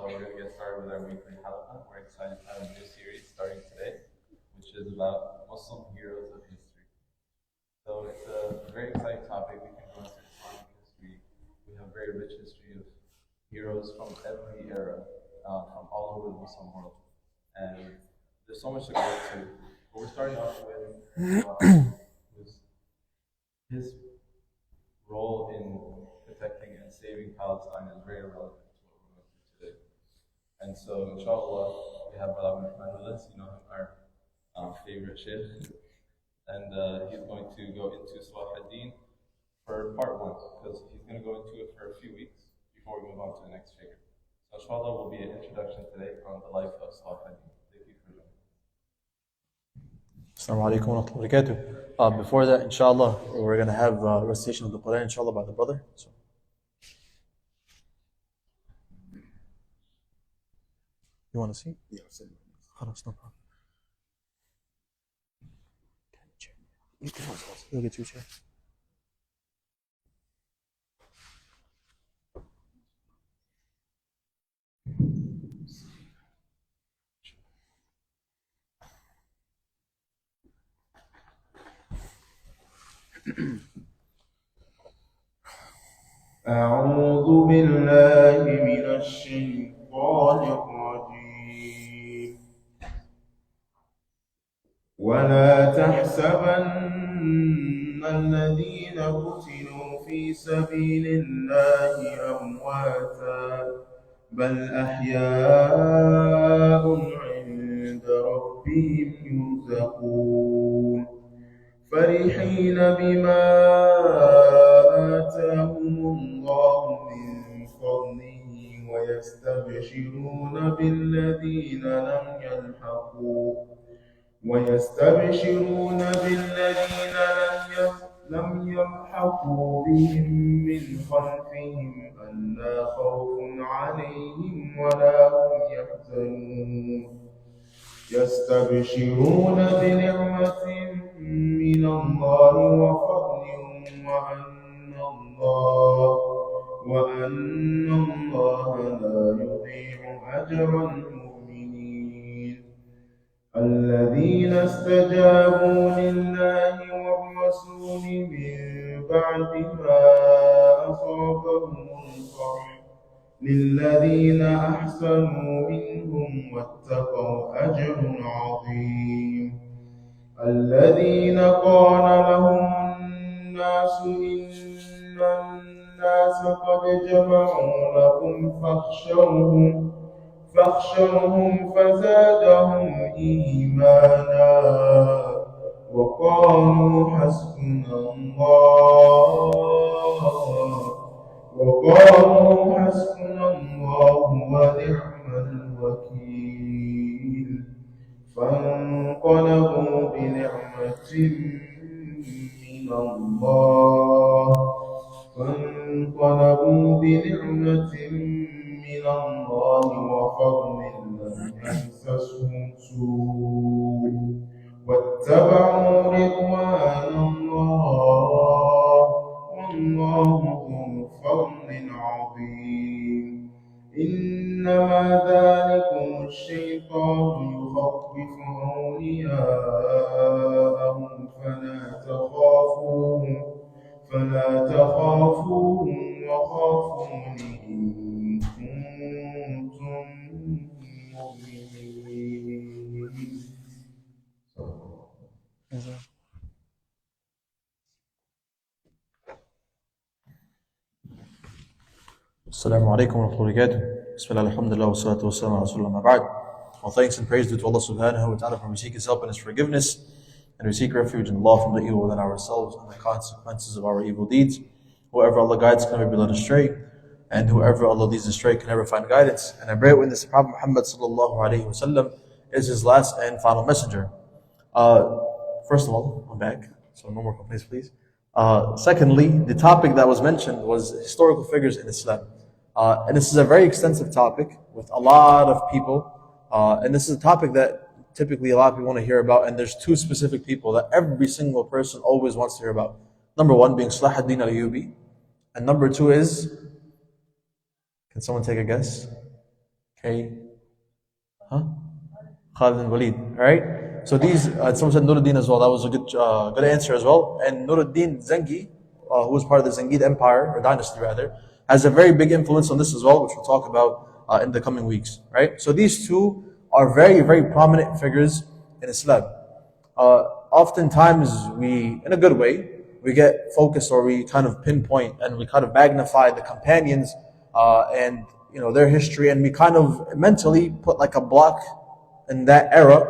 inshallah, we're going to get started with our weekly halaqah. We're excited to have a new series starting today, which is about Muslim heroes of history. So it's a very exciting topic. We can go into Islamic history. We have a very rich history of heroes from every era, from all over the Muslim world. And there's so much to go into. But we're starting off with his role in protecting and saving Palestine is very relevant to what we're going through today. And so, inshallah, we have Abderrehman with us, our favorite sheikh. And he's going to go into Salah ad-Din for part one, because he's going to go into it for a few weeks before we move on to the next figure. So, inshallah, will be an introduction today on the life of Salah ad-Din. Thank you for joining. Assalamu alaikum wa rahmatullahi wa barakatuh. Before that, inshallah, we're going to have recitation of the Quran, inshallah, by the brother. So. You want to see? Yeah, no problem. You'll get your chair. أعوذ بالله من الشيطان الرجيم ولا تحسبن الذين قتلوا في سبيل الله أمواتا بل أحياء عند ربهم يرزقون فرحين بما آتاهم الله من فضله ويستبشرون بالذين لم يلحقوا بهم من خلفهم ألا خوف عليهم ولا هم يحزنون يستبشرون بنعمة من الله وفضل وأن الله لا يضيع أجر المؤمنين الذين استجابوا لله والرسول من بعد ما أصابهم القرح للذين أحسنوا منهم واتقوا أجر عظيم الذين قال لهم الناس إن الناس قد جمعوا لكم فاخشوهم فزادهم إيمانا وقالوا حسبنا الله ونعم الوكيل فانقلبوا بنعمة من الله وفضل لم يمسسهم سوء واتبعوا رضوان الله والله ذو فضل عظيم إنما ذلكم الشيطان يخوف أولياءه فلا تخافوهم وخافون إن كنتم مؤمنين. Assalamu alaikum wa rahmatullahi wa barakatuh. Bismillah, alhamdulillah, wa salatu wa salam ala rasulullah ma ba'd. All thanks and praise due to Allah subhanahu wa ta'ala, for we seek His help and His forgiveness, and we seek refuge in Allah from the evil within ourselves and the consequences of our evil deeds. Whoever Allah guides can never be led astray, and whoever Allah leads astray can never find guidance. And I bear witness that Prophet Muhammad sallallahu alayhi wa sallam is his last and final messenger. First of all, I'm back, so no more complaints, please. Secondly, the topic that was mentioned was historical figures in Islam. And this is a very extensive topic with a lot of people. And this is a topic that typically a lot of people want to hear about. And there's two specific people that every single person always wants to hear about. Number one being Salah ad-Din al-Ayyubi. And number two is, can someone take a guess? Okay. Huh? Khalid bin Walid. Alright? So these, someone said Nuruddin as well. That was a good answer as well. And Nuruddin Zengi, who was part of the Zengid Empire, or dynasty rather, has a very big influence on this as well, which we'll talk about in the coming weeks. Right? So these two are very, very prominent figures in Islam. Oftentimes we, in a good way, we get focused or we kind of pinpoint and we kind of magnify the companions and their history, and we kind of mentally put like a block in that era,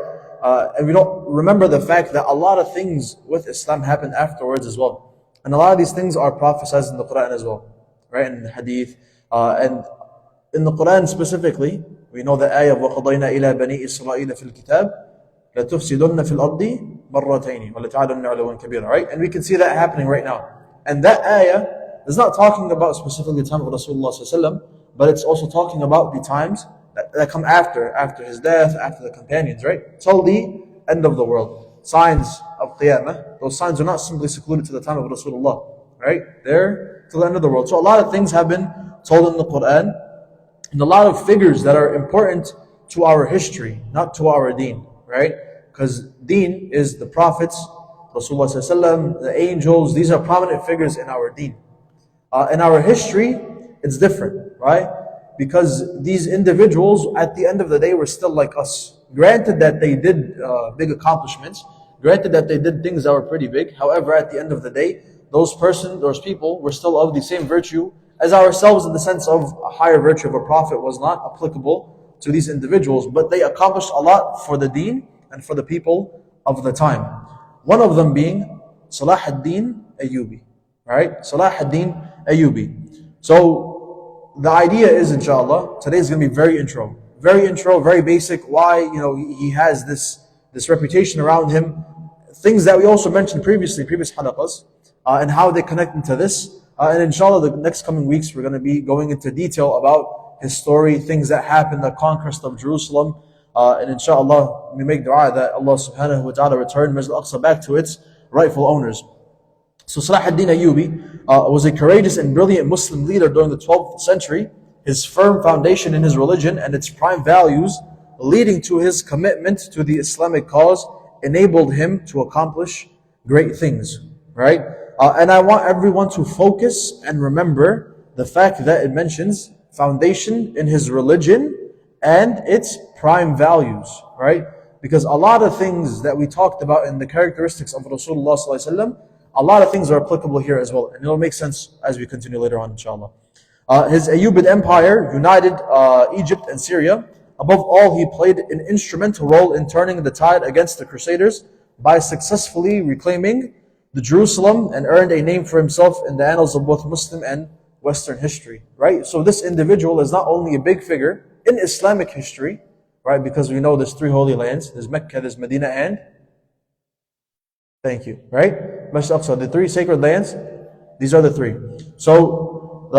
and we don't remember the fact that a lot of things with Islam happened afterwards as well, and a lot of these things are prophesied in the Quran as well, right? In the Hadith, and in the Quran specifically, we know the ayah of وَقَضَيْنَا إِلَى بَنِي إِسْرَائِيلَ فِي الْكِتَابِ لَتُفْسِدُنَّ فِي الْأَرْضِ مَرَّتَيْنِ وَلَتَعْلُنَّ عُلُوًّا كَبِيرًا, right? And we can see that happening right now. And that ayah is not talking about specifically the time of Rasulullah sallallahu alaihi wasallam, but it's also talking about the times that come after his death, after the companions, right? Till the end of the world. Signs of Qiyamah, those signs are not simply secluded to the time of Rasulullah, right? They're till the end of the world. So a lot of things have been told in the Quran, and a lot of figures that are important to our history, not to our deen, right? Because deen is the prophets, Rasulullah sallallahu alaihi wasallam, the angels. These are prominent figures in our deen. In our history, it's different, right? Because these individuals, at the end of the day, were still like us. Granted that they did big accomplishments, granted that they did things that were pretty big. However, at the end of the day, those people were still of the same virtue as ourselves, in the sense of a higher virtue of a prophet was not applicable to these individuals, but they accomplished a lot for the deen and for the people of the time. One of them being Salah ad-Din Ayyubi, right? Salah ad-Din Ayyubi. So the idea is, inshallah, today is going to be very intro, very basic. Why, he has this reputation around him. Things that we also mentioned previous halaqas, and how they connect into this. And inshallah, the next coming weeks, we're going to be going into detail about his story, things that happened, the conquest of Jerusalem. And inshallah, we make dua that Allah subhanahu wa ta'ala return Masjid al-Aqsa back to its rightful owners. So Salah ad-Din Ayyubi was a courageous and brilliant Muslim leader during the 12th century. His firm foundation in his religion and its prime values, leading to his commitment to the Islamic cause, enabled him to accomplish great things, right? And I want everyone to focus and remember the fact that it mentions foundation in his religion and its prime values, right? Because a lot of things that we talked about in the characteristics of Rasulullah sallallahu alaihi wasallam, a lot of things are applicable here as well, and it'll make sense as we continue later on, inshallah. His Ayyubid Empire united Egypt and Syria. Above all, he played an instrumental role in turning the tide against the Crusaders by successfully reclaiming the Jerusalem, and earned a name for himself in the annals of both Muslim and Western history, right? So this individual is not only a big figure in Islamic history, right? Because we know there's 3 holy lands. There's Mecca, there's Medina, and thank you, right? Masjid al-Aqsa, the 3 sacred lands. These are the 3. So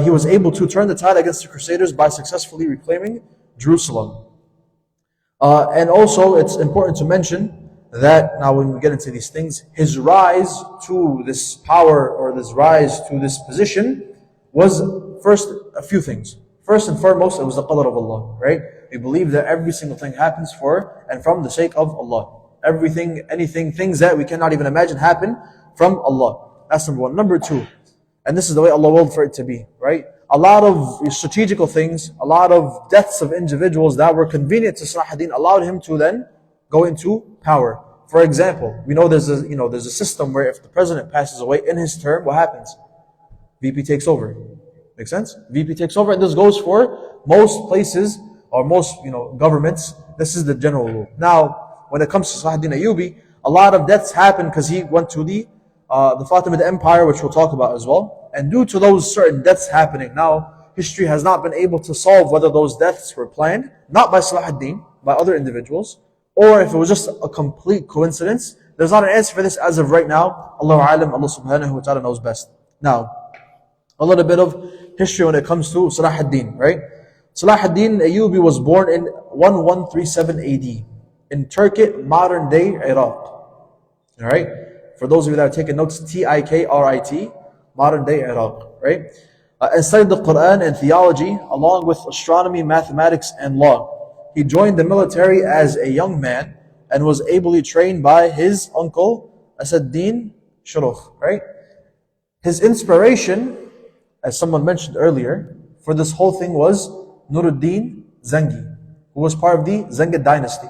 he was able to turn the tide against the Crusaders by successfully reclaiming Jerusalem. And also, it's important to mention that now when we get into these things, his rise to this power, or this rise to this position, was first a few things. First and foremost, it was the qadr of Allah, right? We believe that every single thing happens for and from the sake of Allah. Everything, anything, things that we cannot even imagine happen from Allah. That's number 1. Number 2, and this is the way Allah willed for it to be, right? A lot of strategical things, a lot of deaths of individuals that were convenient to Salah ad-Din allowed him to then go into power. For example, we know there's a system where if the president passes away in his term, what happens? VP takes over. Make sense? VP takes over, and this goes for most places or most governments. This is the general rule. Now, when it comes to Salah ad-Din Ayyubi, a lot of deaths happened because he went to the Fatimid Empire, which we'll talk about as well. And due to those certain deaths happening, now history has not been able to solve whether those deaths were planned, not by Salah ad-Din, by other individuals, or if it was just a complete coincidence. There's not an answer for this as of right now. Allahu A'lam, Allah subhanahu wa ta'ala knows best. Now, a little bit of history when it comes to Salah ad-Din, right? Salah ad-Din Ayyubi was born in 1137 AD in Turkit, modern day Iraq. Alright? For those of you that are taking notes, Tikrit, modern day Iraq, right? and studied the Quran and theology, along with astronomy, mathematics, and law. He joined the military as a young man and was ably trained by his uncle, Asad-Din Shurukh, right? His inspiration, as someone mentioned earlier, for this whole thing was Nuruddin Zengi, who was part of the Zengid dynasty.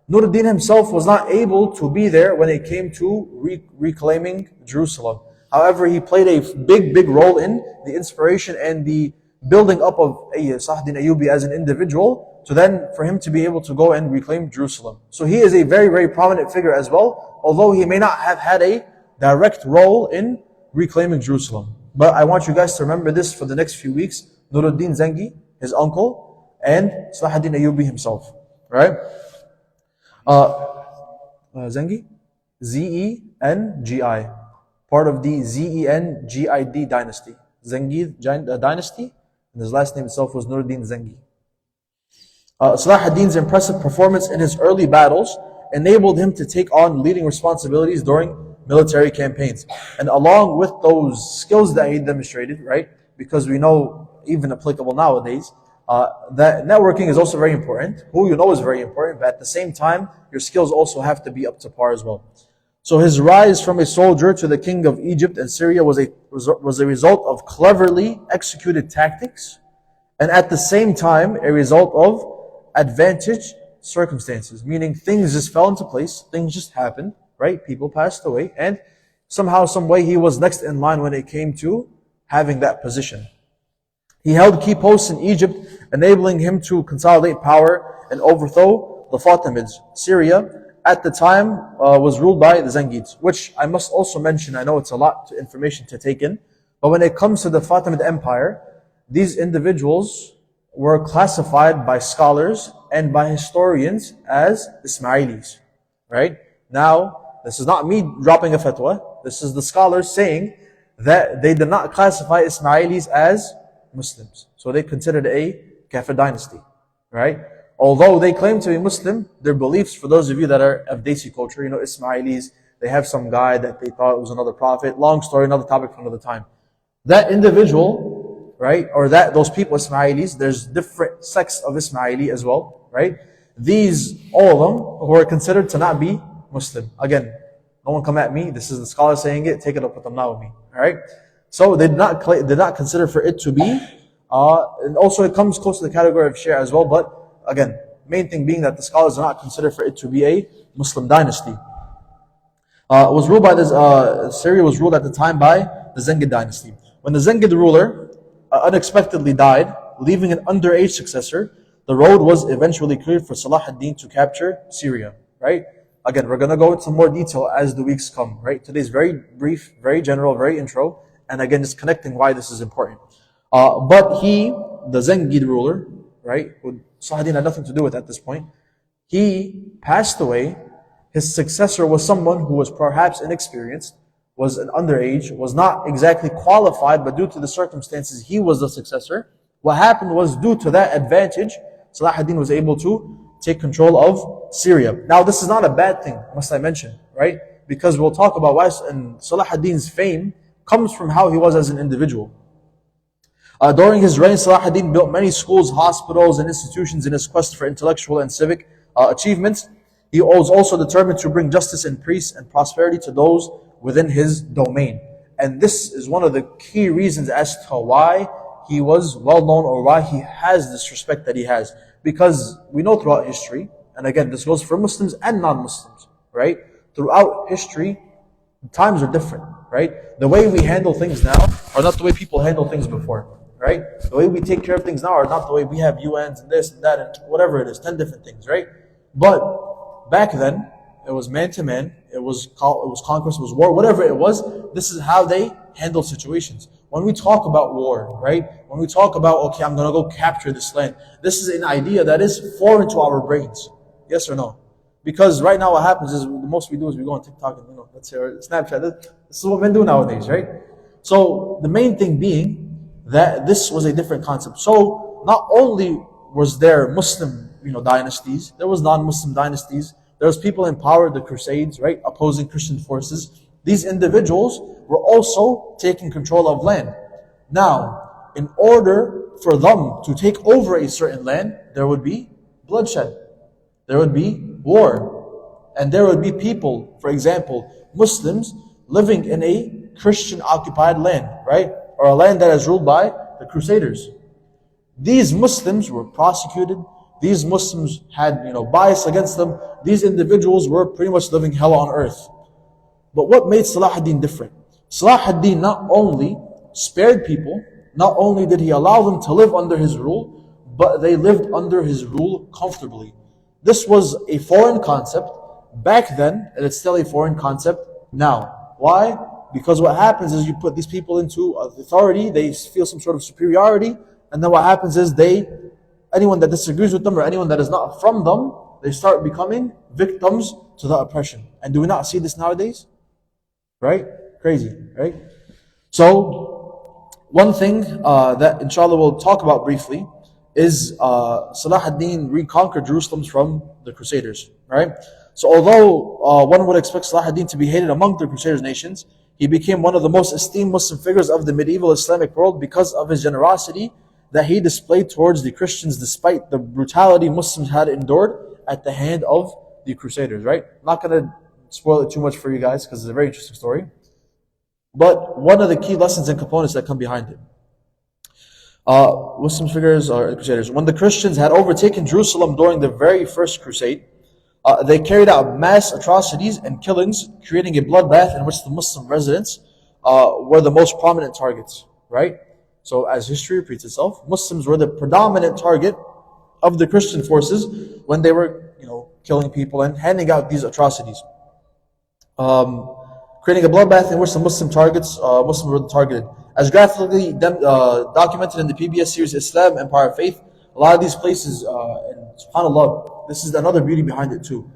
Nuruddin himself was not able to be there when it came to reclaiming Jerusalem. However, he played a big role in the inspiration and the building up of Salahuddin Ayyubi as an individual, to then for him to be able to go and reclaim Jerusalem. So he is a very prominent figure as well, although he may not have had a direct role in reclaiming Jerusalem. But I want you guys to remember this for the next few weeks. Nuruddin Zengi, his uncle, and Salahuddin Ayyubi himself. Right? Zengi? Zengi. Part of the Zengid dynasty. Zengi dynasty. And his last name itself was Nuruddin Zengi. Salah ad-Din's impressive performance in his early battles enabled him to take on leading responsibilities during military campaigns. And along with those skills that he demonstrated, right? Because we know, even applicable nowadays, that networking is also very important. Who you know is very important, but at the same time, your skills also have to be up to par as well. So his rise from a soldier to the king of Egypt and Syria was a result of cleverly executed tactics, and at the same time, a result of advantaged circumstances, meaning things just fell into place, things just happened, right? People passed away, and somehow, some way, he was next in line when it came to having that position. He held key posts in Egypt, enabling him to consolidate power and overthrow the Fatimids. Syria, at the time, was ruled by the Zengids, which I must also mention, I know it's a lot of information to take in, but when it comes to the Fatimid Empire, these individuals were classified by scholars and by historians as Ismailis, right? Now, this is not me dropping a fatwa. This is the scholars saying that they did not classify Ismailis as Muslims. So they considered a Kafir dynasty, right? Although they claim to be Muslim, their beliefs, for those of you that are of Desi culture, you know, Ismailis, they have some guy that they thought was another prophet. Long story, another topic for another time. That individual, right, or those people, Ismailis, there's different sects of Ismaili as well, right? These, all of them, who are considered to not be Muslim. Again, no one come at me. This is the scholar saying it. Take it up with them now with me. All right. So they did not consider for it to be. And also it comes close to the category of Shia as well. But again, main thing being that the scholars do not consider for it to be a Muslim dynasty. Was ruled by this. Syria was ruled at the time by the Zengid dynasty. When the Zengid ruler unexpectedly died, leaving an underage successor, the road was eventually cleared for Salah ad-Din to capture Syria. Right. Again, we're going to go into more detail as the weeks come, right? Today's very brief, very general, very intro. And again, just connecting why this is important. But he, the Zengid ruler, right, who Saladin had nothing to do with at this point, he passed away. His successor was someone who was perhaps inexperienced, was an underage, was not exactly qualified, but due to the circumstances, he was the successor. What happened was, due to that advantage, Salah ad-Din was able to take control of Syria. Now, this is not a bad thing, must I mention, right? Because we'll talk about why Salah ad-Din's fame comes from how he was as an individual. During his reign, Salah ad-Din built many schools, hospitals, and institutions in his quest for intellectual and civic achievements. He was also determined to bring justice and peace and prosperity to those within his domain. And this is one of the key reasons as to why he was well known, or why he has this respect that he has. Because we know throughout history, and again, this goes for Muslims and non-Muslims, right? Throughout history, times are different, right? The way we handle things now are not the way people handle things before, right? The way we take care of things now are not the way we have UNs and this and that and whatever it is, 10 different things, right? But back then, it was man to man, it was conquest, it was war, whatever it was, this is how they handle situations. When we talk about war, right? When we talk about, okay, I'm going to go capture this land, this is an idea that is foreign to our brains. Yes or no? Because right now what happens is, the most we do is we go on TikTok and, let's say, or Snapchat. This is what men do nowadays, right? So the main thing being that this was a different concept. So not only was there Muslim, dynasties, there was non-Muslim dynasties. There was people in power, the Crusades, right? Opposing Christian forces. These individuals were also taking control of land. Now, in order for them to take over a certain land, there would be bloodshed, there would be war, and there would be people, for example, Muslims living in a Christian occupied land, right? Or a land that is ruled by the Crusaders. These Muslims were prosecuted. These Muslims had, bias against them. These individuals were pretty much living hell on earth. But what made Salah ad-Din different? Salah ad-Din not only spared people, not only did he allow them to live under his rule, but they lived under his rule comfortably. This was a foreign concept back then, and it's still a foreign concept now. Why? Because what happens is you put these people into authority, they feel some sort of superiority, and then what happens is anyone that disagrees with them or anyone that is not from them, they start becoming victims to the oppression. And do we not see this nowadays? Right? Crazy, right? So, one thing that inshallah we'll talk about briefly is Salah ad-Din reconquered Jerusalem from the Crusaders, right? So although one would expect Salah ad-Din to be hated among the Crusaders' nations, he became one of the most esteemed Muslim figures of the medieval Islamic world because of his generosity that he displayed towards the Christians despite the brutality Muslims had endured at the hand of the Crusaders, right? I'm not going to spoil it too much for you guys because it's a very interesting story. But one of the key lessons and components that come behind it. Muslim figures or Crusaders. When the Christians had overtaken Jerusalem during the very first crusade, they carried out mass atrocities and killings, creating a bloodbath in which the Muslim residents were the most prominent targets, right? So as history repeats itself, Muslims were the predominant target of the Christian forces when they were, killing people and handing out these atrocities. Creating a bloodbath in which the Muslims were targeted. As graphically documented in the PBS series Islam, Empire of Faith, a lot of these places, and subhanAllah, this is another beauty behind it too.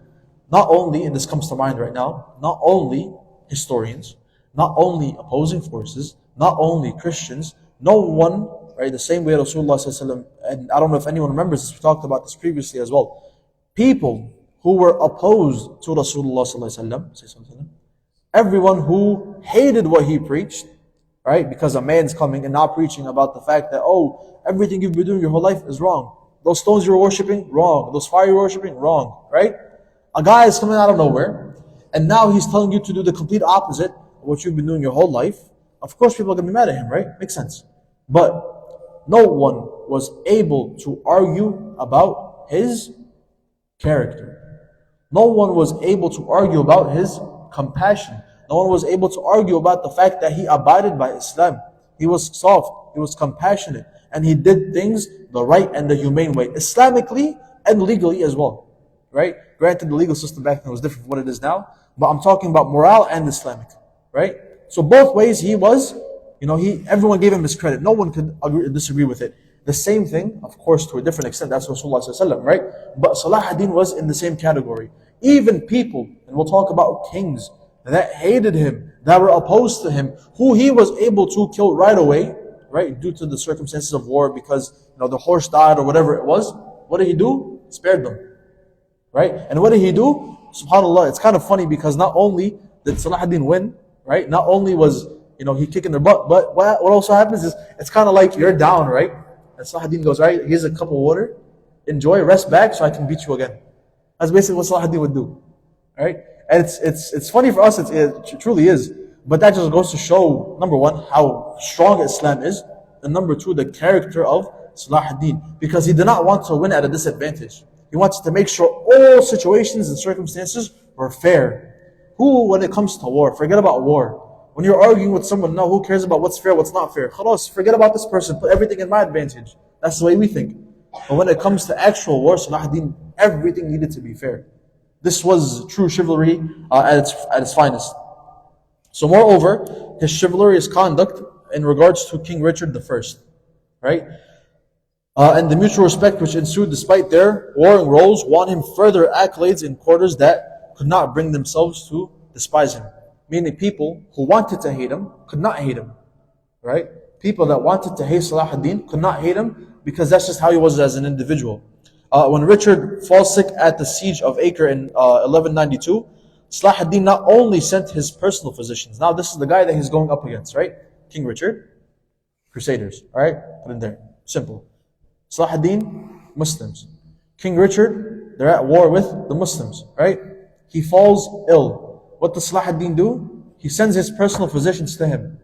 Not only, and this comes to mind right now, not only historians, not only opposing forces, not only Christians, no one, right, the same way Rasulullah ﷺ, and I don't know if anyone remembers this, we talked about this previously as well. People who were opposed to Rasulullah ﷺ, everyone who hated what he preached, right, because a man's coming and not preaching about the fact that, everything you've been doing your whole life is wrong. Those stones you're worshipping, wrong. Those fire you're worshipping, wrong, right? A guy is coming out of nowhere, and now he's telling you to do the complete opposite of what you've been doing your whole life. Of course people are going to be mad at him, right? Makes sense. But no one was able to argue about his character. No one was able to argue about his compassion. No one was able to argue about the fact that he abided by Islam. He was soft, he was compassionate, and he did things the right and the humane way, Islamically and legally as well, right? Granted, the legal system back then was different from what it is now, but I'm talking about morale and Islamic, right? So both ways he was, everyone gave him his credit. No one could disagree with it. The same thing, of course, to a different extent, that's Rasulullah ﷺ, right? But Salah ad-Din was in the same category. Even people, and we'll talk about kings, that hated him, that were opposed to him, who he was able to kill right away, right, due to the circumstances of war, because the horse died or whatever it was. What did he do? Spared them, right? And what did he do? SubhanAllah, it's kind of funny because not only did Salah ad-Din win, right? Not only was he kicking their butt, but what also happens is it's kind of like you're down, right? And Salah ad-Din goes, right, here's a cup of water, enjoy, rest back, so I can beat you again. That's basically what Salah ad-Din would do, right? And it's funny for us, it truly is. But that just goes to show, number one, how strong Islam is, and number two, the character of Salah ad-Din. Because he did not want to win at a disadvantage. He wants to make sure all situations and circumstances were fair. Who, when it comes to war, forget about war. When you're arguing with someone, no, who cares about what's fair, what's not fair? Khalas, forget about this person, put everything in my advantage. That's the way we think. But when it comes to actual war, Salah ad-Din, everything needed to be fair. This was true chivalry at its finest. So moreover, his chivalrous conduct in regards to King Richard I, right? And the mutual respect which ensued despite their warring roles won him further accolades in quarters that could not bring themselves to despise him. Meaning people who wanted to hate him could not hate him, right? People that wanted to hate Salah ad-Din could not hate him because that's just how he was as an individual. When Richard falls sick at the siege of Acre in 1192, Salah ad-Din not only sent his personal physicians. Now this is the guy that he's going up against, right? King Richard. Crusaders. Alright? Put in there. Simple. Salah ad-Din, Muslims. King Richard, they're at war with the Muslims. Right? He falls ill. What does Salah ad-Din do? He sends his personal physicians to him.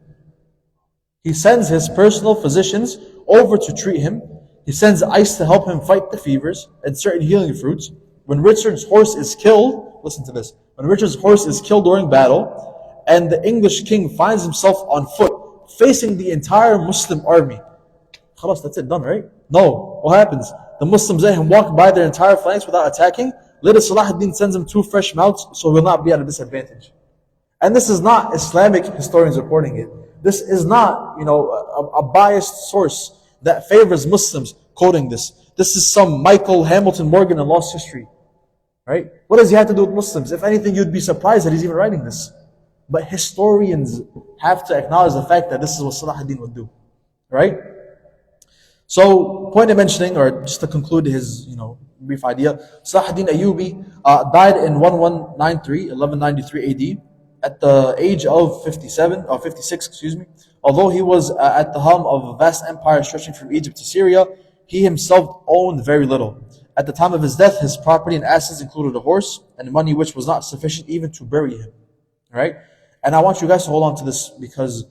He sends his personal physicians over to treat him. He sends ice to help him fight the fevers and certain healing fruits. When Richard's horse is killed, listen to this. When Richard's horse is killed during battle, and the English king finds himself on foot, facing the entire Muslim army. Khalas, that's it, done, right? No. What happens? The Muslims let him walk by their entire flanks without attacking. Later Salah ad-Din sends him 2 fresh mounts, so he will not be at a disadvantage. And this is not Islamic historians reporting it. This is not, a biased source that favors Muslims quoting this. This is some Michael Hamilton Morgan in Lost History. Right? What does he have to do with Muslims? If anything, you'd be surprised that he's even writing this. But historians have to acknowledge the fact that this is what Salah ad-Din would do. Right? So, point of mentioning, or just to conclude his, brief idea, Salah ad-Din Ayyubi died in 1193 AD, at the age of 56, Although he was at the helm of a vast empire stretching from Egypt to Syria, he himself owned very little. At the time of his death, his property and assets included a horse and money which was not sufficient even to bury him. Right? And I want you guys to hold on to this because,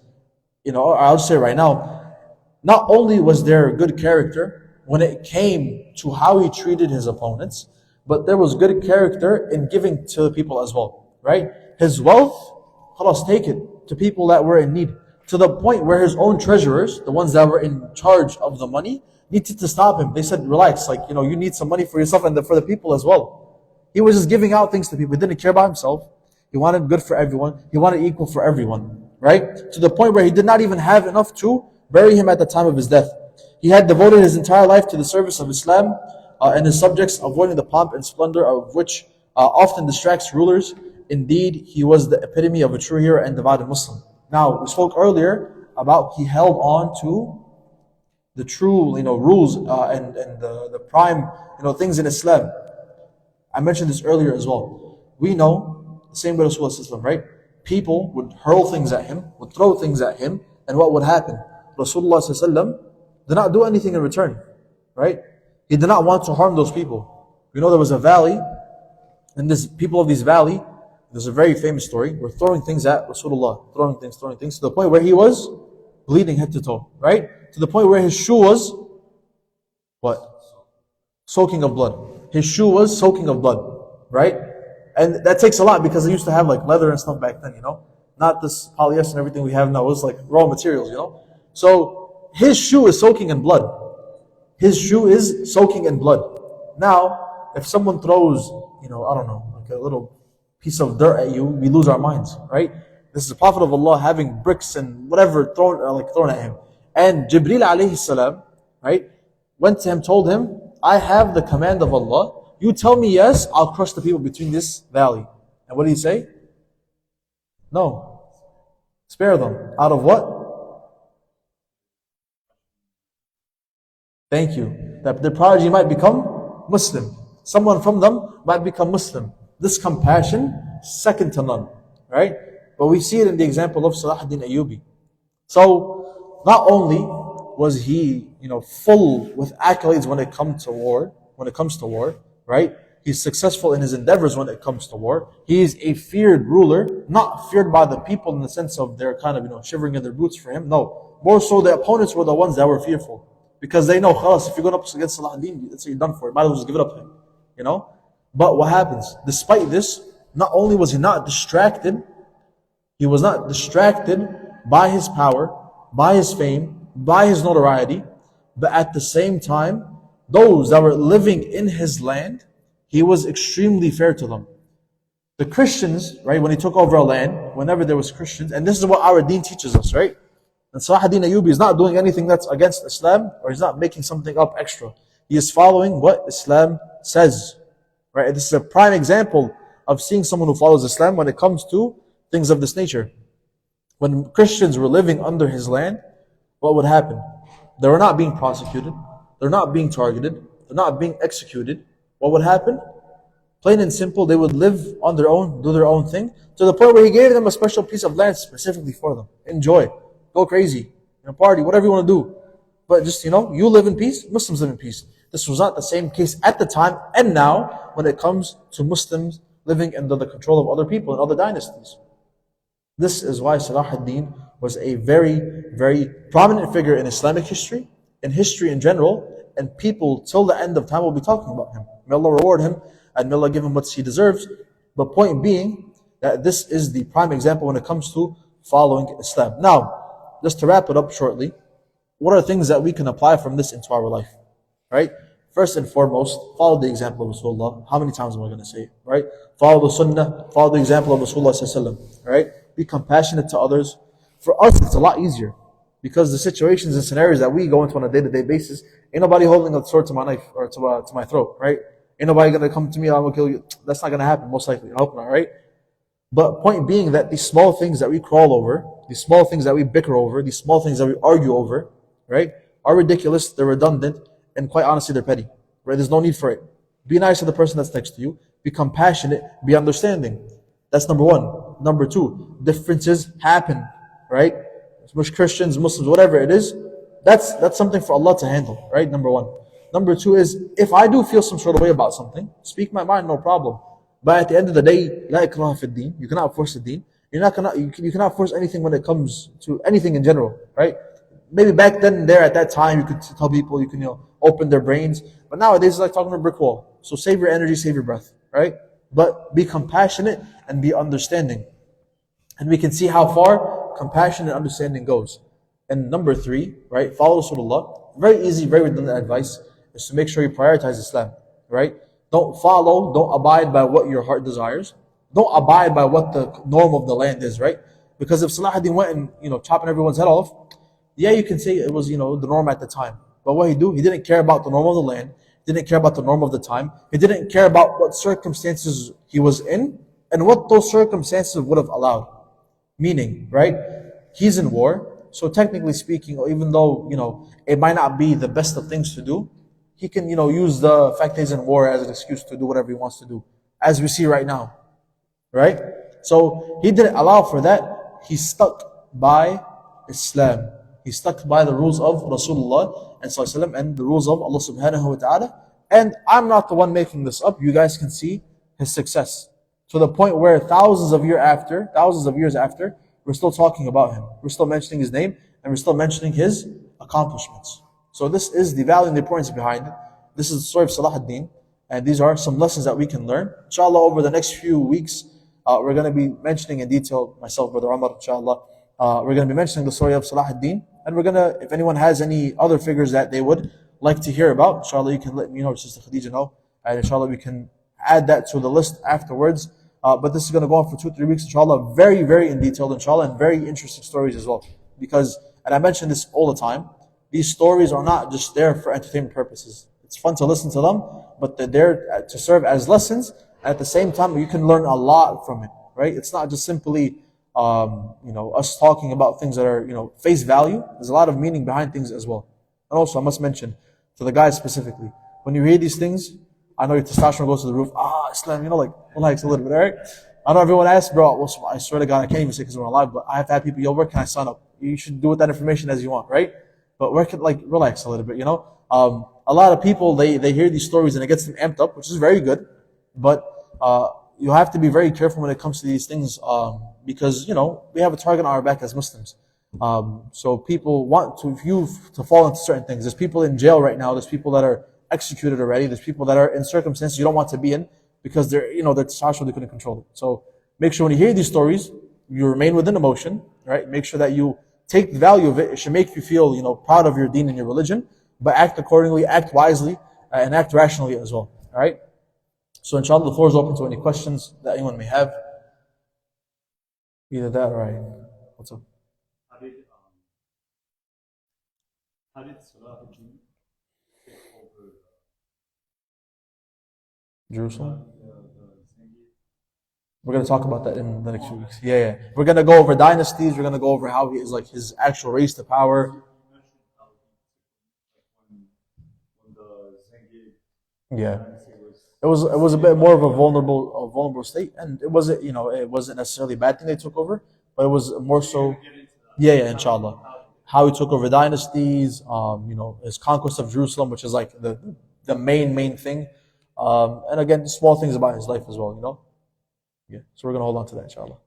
I'll just say right now, not only was there good character when it came to how he treated his opponents, but there was good character in giving to the people as well. Right? His wealth, khalas, take it to people that were in need. To the point where his own treasurers, the ones that were in charge of the money, needed to stop him. They said, relax, you need some money for yourself and for the people as well. He was just giving out things to people. He didn't care about himself. He wanted good for everyone. He wanted equal for everyone. Right? To the point where he did not even have enough to bury him at the time of his death. He had devoted his entire life to the service of Islam and his subjects, avoiding the pomp and splendor of which often distracts rulers. Indeed, he was the epitome of a true hero and devoted Muslim. Now, we spoke earlier about he held on to the true, rules and the prime, things in Islam. I mentioned this earlier as well. We know, the same way Rasulullah, right? People would hurl things at him, would throw things at him, and what would happen? Rasulullah did not do anything in return, right? He did not want to harm those people. We know there was a valley, and people of this valley, there's a very famous story, were throwing things at Rasulullah, throwing things, to the point where he was bleeding head to toe, right? To the point where his shoe was, what? Soaking of blood. His shoe was soaking of blood, right? And that takes a lot because they used to have leather and stuff back then, Not this polyester and everything we have now. It was raw materials, So his shoe is soaking in blood. His shoe is soaking in blood. Now, if someone throws, I don't know, a little piece of dirt at you, we lose our minds, right? This is the Prophet of Allah having bricks and whatever thrown at him. And Jibreel alayhi salam, right, went to him, told him, I have the command of Allah. You tell me yes, I'll crush the people between this valley. And what did he say? No. Spare them. Out of what? Thank you. That the prodigy might become Muslim. Someone from them might become Muslim. This compassion, second to none. Right? But we see it in the example of Salah ad-Din Ayyubi. So, not only was he, full with accolades when it comes to war, right? He's successful in his endeavors when it comes to war. He is a feared ruler, not feared by the people in the sense of they're kind of, shivering in their boots for him. No. More so the opponents were the ones that were fearful. Because they know, khalas, if you're going up against Salah ad-Din, that's what you're done for. You might as well just give it up to him. But what happens? Despite this, not only was he not distracted, he was not distracted by his power, by his fame, by his notoriety, but at the same time, those that were living in his land, he was extremely fair to them. The Christians, right, when he took over a land, whenever there was Christians, and this is what our deen teaches us, right? And Salah ad-Din Ayyubi is not doing anything that's against Islam, or he's not making something up extra. He is following what Islam says, right? This is a prime example of seeing someone who follows Islam when it comes to things of this nature. When Christians were living under his land, what would happen? They were not being prosecuted. They're not being targeted. They're not being executed. What would happen? Plain and simple, they would live on their own, do their own thing, to the point where he gave them a special piece of land specifically for them. Enjoy. Go crazy. party, whatever you want to do. But just, you live in peace, Muslims live in peace. This was not the same case at the time and now when it comes to Muslims living under the control of other people and other dynasties. This is why Salah ad-Din was a very, very prominent figure in Islamic history, in history in general, and people till the end of time will be talking about him. May Allah reward him and may Allah give him what he deserves. But point being that this is the prime example when it comes to following Islam. Now, just to wrap it up shortly, what are things that we can apply from this into our life? Right? First and foremost, follow the example of Rasulullah. How many times am I going to say it? Right? Follow the Sunnah, follow the example of Rasulullah sallallahu alaihi wasallam. Right? Be compassionate to others. For us, it's a lot easier because the situations and scenarios that we go into on a day-to-day basis, ain't nobody holding a sword to my knife or to my throat, right? Ain't nobody gonna come to me, I'm gonna kill you. That's not gonna happen, most likely. I hope not, right? But point being that these small things that we crawl over, these small things that we bicker over, these small things that we argue over, right, are ridiculous, they're redundant, and quite honestly, they're petty, right? There's no need for it. Be nice to the person that's next to you. Be compassionate. Be understanding. That's number one. Number two, differences happen, right? Christians, Muslims, whatever it is, that's something for Allah to handle, right? Number one. Number two is, if I do feel some sort of way about something, speak my mind, no problem. But at the end of the day, la ikraha fi din. You cannot force the deen. You cannot force anything when it comes to anything in general, right? Maybe back then and there at that time, you could tell people, you can, open their brains. But nowadays, it's like talking to a brick wall. So save your energy, save your breath, right? But be compassionate and be understanding. And we can see how far compassion and understanding goes. And number three, right? Follow Rasulullah. Very easy, very redundant advice is to make sure you prioritize Islam, right? Don't abide by what your heart desires. Don't abide by what the norm of the land is, right? Because if Salah ad-Din went and, chopping everyone's head off, yeah, you can say it was, the norm at the time. But what he do? He didn't care about the norm of the land. He didn't care about the norm of the time. He didn't care about what circumstances he was in and what those circumstances would have allowed. Meaning, right? He's in war. So technically speaking, even though, it might not be the best of things to do, he can, use the fact that he's in war as an excuse to do whatever he wants to do. As we see right now. Right? So he didn't allow for that. He stuck by Islam. He stuck by the rules of Rasulullah and the rules of Allah subhanahu wa ta'ala. And I'm not the one making this up. You guys can see his success. To the point where thousands of years after, we're still talking about him. We're still mentioning his name and we're still mentioning his accomplishments. So this is the value and the importance behind it. This is the story of Salah ad-Din. And these are some lessons that we can learn. Inshallah, over the next few weeks, we're going to be mentioning in detail, myself, Brother Umar, inshallah, we're going to be mentioning the story of Salah ad-Din. And we're going to, if anyone has any other figures that they would like to hear about, inshallah, you can let me know, Sister Khadija know. And inshallah, we can add that to the list afterwards. But this is going to go on for 2-3 weeks, inshallah, very, very in detail, inshallah, and very interesting stories as well. Because, and I mention this all the time, these stories are not just there for entertainment purposes. It's fun to listen to them, but they're there to serve as lessons. And at the same time, you can learn a lot from it, right? It's not just simply, us talking about things that are, face value. There's a lot of meaning behind things as well. And also, I must mention, to the guys specifically, when you hear these things, I know your testosterone goes to the roof. Islam, relax a little bit, alright? I know everyone asks, bro, well, I swear to God, I can't even say because we're alive, but I have to have people, where can I sign up? You should do with that information as you want, right? But relax a little bit, a lot of people, they hear these stories and it gets them amped up, which is very good. But you have to be very careful when it comes to these things because, we have a target on our back as Muslims. So people want to fall into certain things. There's people in jail right now. There's people that are executed already. There's people that are in circumstances you don't want to be in because their testosterone, they couldn't control it. So make sure when you hear these stories, you remain within emotion, right? Make sure that you take the value of it. It should make you feel, proud of your deen and your religion, but act accordingly, act wisely, and act rationally as well. All right? So inshallah, the floor is open to any questions that anyone may have. Either that or what's up? How did Salah ad-Din take over Jerusalem? the Zengi? We're going to talk about that in the next few weeks. Yeah. We're going to go over dynasties. We're going to go over how he is his actual race to power. You mentioned how when the Zengi Yeah. dynasty It was a bit more of a vulnerable state, and it wasn't it wasn't necessarily a bad thing they took over, but it was more so. Yeah, inshallah. how he took over dynasties, his conquest of Jerusalem, which is like the main thing. And again, small things about his life as well. Yeah. So we're gonna hold on to that, inshallah.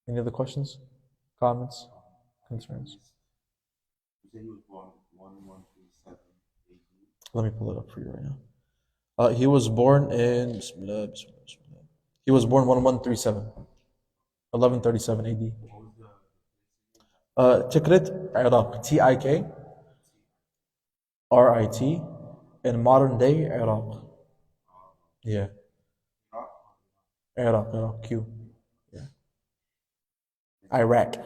Any other questions, comments, concerns? He was born 1137 AD. Let me pull it up for you right now. He was born in Bismillah, Bismillah, Bismillah. He was born 1137, 1137 AD. What was the Tikrit, Iraq, Tikrit, in modern day Iraq. Yeah, Iraq, Q. Yeah, Iraq.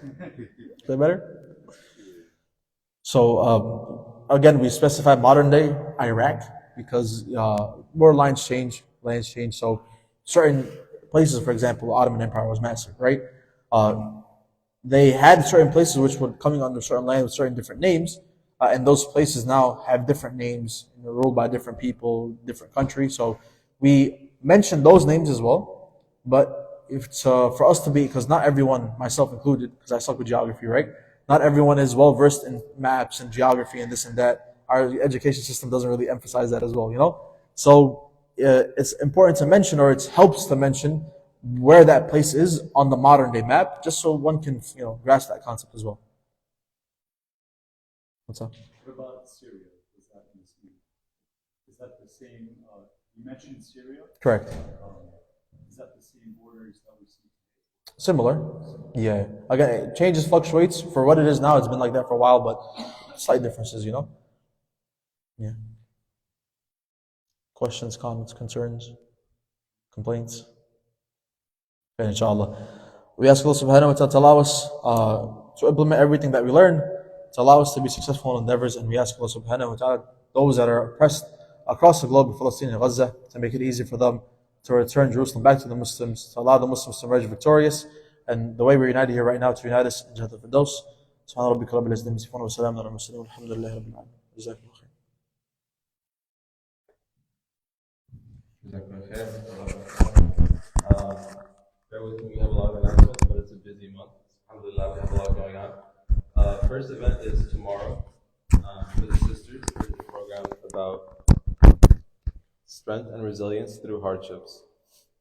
Is that better? So again, we specify modern day Iraq because more lands change. So certain places, for example, the Ottoman Empire was massive, right? They had certain places which were coming under certain land with certain different names, and those places now have different names, ruled by different people, different countries. So we mention those names as well, but if it's for us to be, because not everyone, myself included, because I suck with geography, right? Not everyone is well versed in maps and geography and this and that. Our education system doesn't really emphasize that as well. So it's important to mention, or it helps to mention where that place is on the modern day map, just so one can grasp that concept as well. What's up? What about Syria? Was that in Syria? Is that the same? You mentioned Syria. Correct. Is that the same borders that we see today? Similar. Yeah. Again, it changes, fluctuates. For what it is now, it's been like that for a while, but slight differences. Yeah. Questions, comments, concerns, complaints? Okay, inshallah. We ask Allah subhanahu wa ta'ala to allow us to implement everything that we learn, to allow us to be successful in endeavors, and we ask Allah subhanahu wa ta'ala, those that are oppressed across the globe in Palestine and Gaza, to make it easy for them to return Jerusalem back to the Muslims, to allow the Muslims to emerge victorious, and the way we're united here right now, to unite us in Jannat al-Firdaus. Subhana rabbika rabbil izzati amma yasifun wa salamun ala al-mursalin walhamdulillahi rabbil alamin. Jazakumullah khair. Bear with me, we have a lot of announcements, but it's a busy month. Alhamdulillah, we have a lot going on. First event is tomorrow for the sisters. There's a program about strength and resilience through hardships.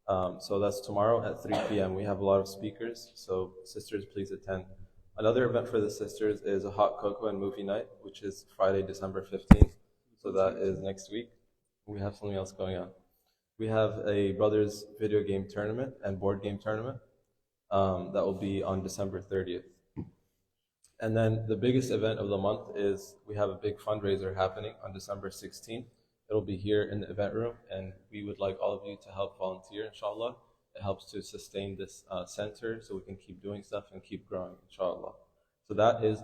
So that's tomorrow at 3 p.m. We have a lot of speakers, so sisters, please attend. Another event for the sisters is a hot cocoa and movie night, which is Friday, December 15th. So that is next week. We have something else going on. We have a brothers video game tournament and board game tournament that will be on December 30th. And then the biggest event of the month is we have a big fundraiser happening on December 16th. It'll be here in the event room, and we would like all of you to help volunteer, inshallah. It helps to sustain this center so we can keep doing stuff and keep growing, inshallah. So that is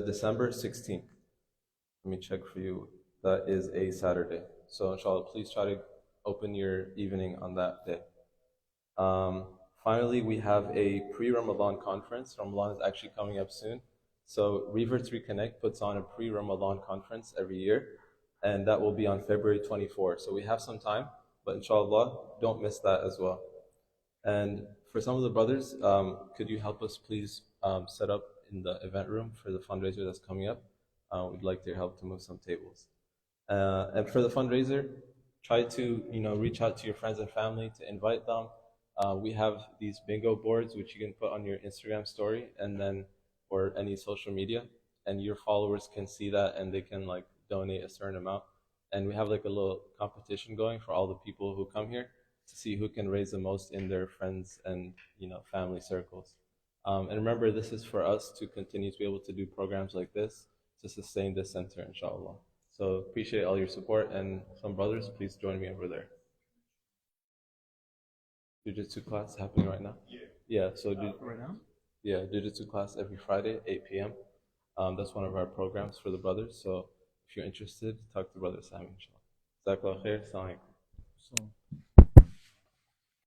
December 16th. Let me check for you. That is a Saturday. So inshallah, please try to open your evening on that day. Finally, we have a pre-Ramadan conference. Ramadan is actually coming up soon. So Reverts Reconnect puts on a pre-Ramadan conference every year, and that will be on February 24. So we have some time, but inshallah, don't miss that as well. And for some of the brothers, could you help us please set up in the event room for the fundraiser that's coming up? We'd like your help to move some tables. And for the fundraiser, try to reach out to your friends and family to invite them. We have these bingo boards which you can put on your Instagram story or any social media, and your followers can see that and they can donate a certain amount. And we have a little competition going for all the people who come here to see who can raise the most in their friends and family circles. And remember, this is for us to continue to be able to do programs like this to sustain this center, inshallah. So appreciate all your support, and some brothers, please join me over there. Jiu-Jitsu class happening right now? Yeah, so right now? Yeah, Jiu-Jitsu class every Friday, 8 p.m. That's one of our programs for the brothers. So if you're interested, talk to Brother Sam, inshallah. Jazakallah khair. Assalamu alaikum.